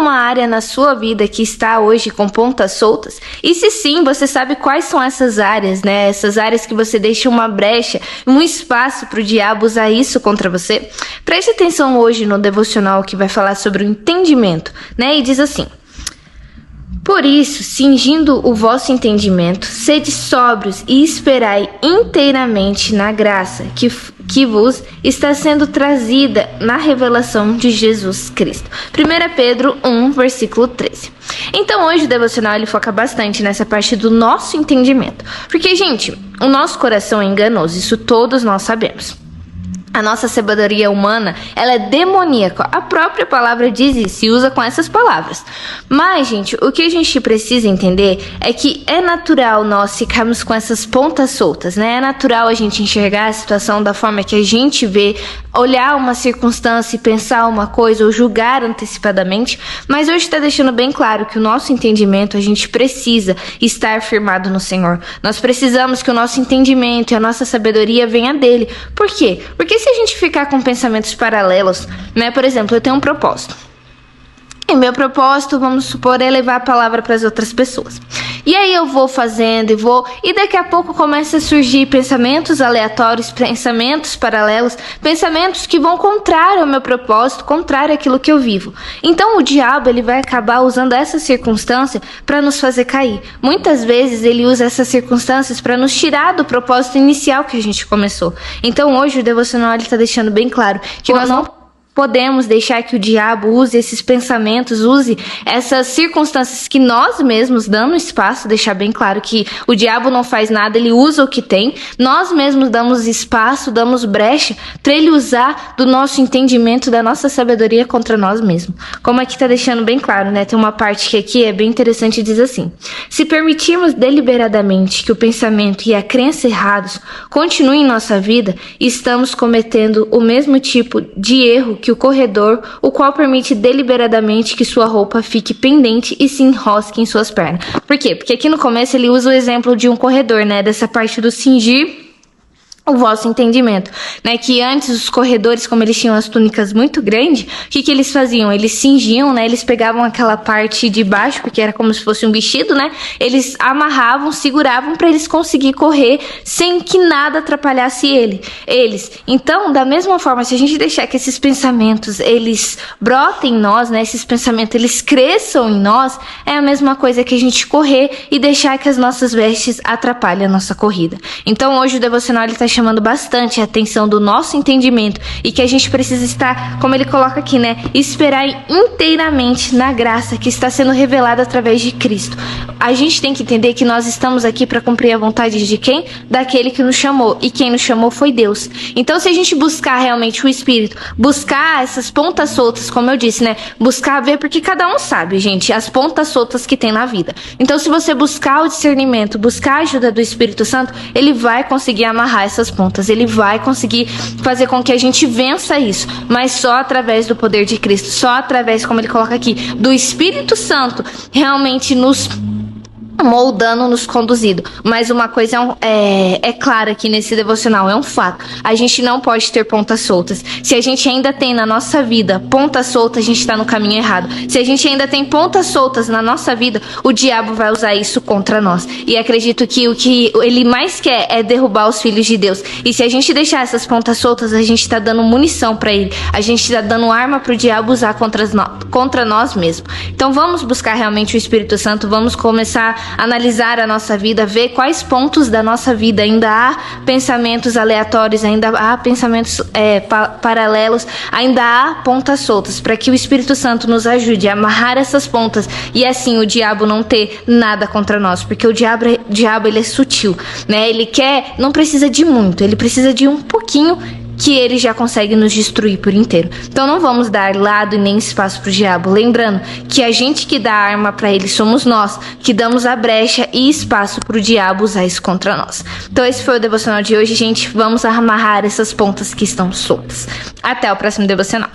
alguma área na sua vida que está hoje com pontas soltas? E se sim, você sabe quais são essas áreas, né? Essas áreas que você deixa uma brecha, um espaço para o diabo usar isso contra você? Preste atenção hoje no devocional que vai falar sobre o entendimento, né? E diz assim: por isso, cingindo o vosso entendimento, sede sóbrios e esperai inteiramente na graça que vos está sendo trazida na revelação de Jesus Cristo. 1 Pedro 1, versículo 13. Então hoje o devocional ele foca bastante nessa parte do nosso entendimento. Porque, gente, o nosso coração é enganoso, isso todos nós sabemos. A nossa sabedoria humana, ela é demoníaca. A própria palavra diz isso e usa com essas palavras. Mas, gente, o que a gente precisa entender é que é natural nós ficarmos com essas pontas soltas, né? É natural a gente enxergar a situação da forma que a gente vê, olhar uma circunstância e pensar uma coisa ou julgar antecipadamente. Mas hoje está deixando bem claro que o nosso entendimento, a gente precisa estar firmado no Senhor. Nós precisamos que o nosso entendimento e a nossa sabedoria venha dele. Por quê? Porque se a gente ficar com pensamentos paralelos, né? Por exemplo, eu tenho um propósito. E meu propósito, vamos supor, é levar a palavra para as outras pessoas. E aí eu vou fazendo e daqui a pouco começa a surgir pensamentos aleatórios, pensamentos paralelos, pensamentos que vão contrário ao meu propósito, contrário àquilo que eu vivo. Então o diabo ele vai acabar usando essa circunstância para nos fazer cair. Muitas vezes ele usa essas circunstâncias para nos tirar do propósito inicial que a gente começou. Então hoje o devocional está deixando bem claro que nós não podemos deixar que o diabo use esses pensamentos, use essas circunstâncias que nós mesmos damos espaço, deixar bem claro que o diabo não faz nada, ele usa o que tem, nós mesmos damos espaço, damos brecha para ele usar do nosso entendimento, da nossa sabedoria contra nós mesmos. Como aqui está deixando bem claro, né? Tem uma parte que aqui é bem interessante e diz assim: se permitirmos deliberadamente que o pensamento e a crença errados continuem em nossa vida, estamos cometendo o mesmo tipo de erro que o corredor, o qual permite deliberadamente que sua roupa fique pendente e se enrosque em suas pernas. Por quê? Porque aqui no começo ele usa o exemplo de um corredor, né? Dessa parte do cingir o vosso entendimento, né? Que antes os corredores, como eles tinham as túnicas muito grandes, o que eles faziam? Eles cingiam, né? Eles pegavam aquela parte de baixo, porque era como se fosse um vestido, né? Eles amarravam, seguravam para eles conseguir correr sem que nada atrapalhasse eles. Então, da mesma forma, se a gente deixar que esses pensamentos, eles brotem em nós, né? Esses pensamentos, eles cresçam em nós, é a mesma coisa que a gente correr e deixar que as nossas vestes atrapalhem a nossa corrida. Então, hoje o devocional ele tá chamando bastante a atenção do nosso entendimento e que a gente precisa estar, como ele coloca aqui, né? Esperar inteiramente na graça que está sendo revelada através de Cristo. A gente tem que entender que nós estamos aqui para cumprir a vontade de quem? Daquele que nos chamou. E quem nos chamou foi Deus. Então, se a gente buscar realmente o Espírito, buscar essas pontas soltas, como eu disse, né? Buscar ver, porque cada um sabe, gente, as pontas soltas que tem na vida. Então, se você buscar o discernimento, buscar a ajuda do Espírito Santo, ele vai conseguir amarrar essas pontas, ele vai conseguir fazer com que a gente vença isso, mas só através do poder de Cristo, só através, como ele coloca aqui, do Espírito Santo realmente nos moldando, nos conduzindo. Mas uma coisa é clara aqui nesse devocional, é um fato: a gente não pode ter pontas soltas. Se a gente ainda tem na nossa vida pontas soltas, a gente está no caminho errado. Se a gente ainda tem pontas soltas na nossa vida, o diabo vai usar isso contra nós. E acredito que o que ele mais quer é derrubar os filhos de Deus. E se a gente deixar essas pontas soltas, a gente está dando munição para ele. A gente está dando arma para o diabo usar contra nós mesmos. Então vamos buscar realmente o Espírito Santo, vamos começar analisar a nossa vida, ver quais pontos da nossa vida ainda há pensamentos aleatórios, ainda há pensamentos paralelos, ainda há pontas soltas, para que o Espírito Santo nos ajude a amarrar essas pontas e assim o diabo não ter nada contra nós, porque o diabo ele é sutil, né? Ele não precisa de muito, ele precisa de um pouquinho que ele já consegue nos destruir por inteiro. Então não vamos dar lado e nem espaço pro diabo, lembrando que a gente que dá arma para ele somos nós, que damos a brecha e espaço pro diabo usar isso contra nós. Então esse foi o devocional de hoje, gente. Vamos amarrar essas pontas que estão soltas. Até o próximo devocional.